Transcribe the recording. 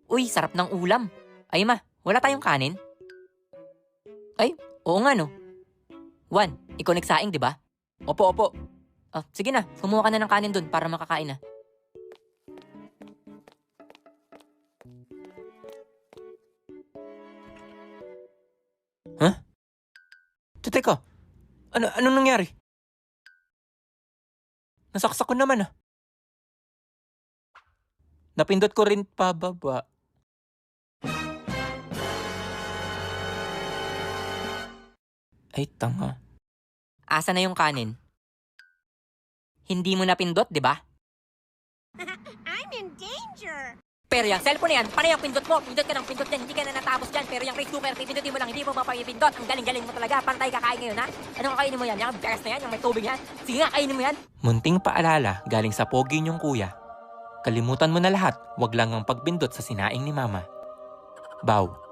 Uy, sarap ng ulam. Ay ma, wala tayong kanin? Ay, oo nga no. Juan, ikaw nagsaing, di ba? Opo, opo. Sige na, kumuha ka na ng kanin dun para makakain na. Teka, anong nangyari? Nasaksak ko naman Napindot ko rin pababa. Ay, tanga. Asa na yung kanin? Hindi mo napindot, di ba? I'm in danger! Pero yung cellphone na yan, paano yung pindot mo? Pindot ka ng pindot yan, hindi ka na natapos dyan. Pero yung rice cooker, pipindutin mo lang, hindi mo mapapipindot. Ang galing-galing mo talaga. Paano tayo kakain ngayon, ha? Anong kakainin mo yan? Yung beres na yan, yung may tubig yan? Sige nga, kainin mo yan. Munting paalala galing sa pogi niyong kuya. Kalimutan mo na lahat, wag lang ang pagpindot sa sinaing ni mama. Bow.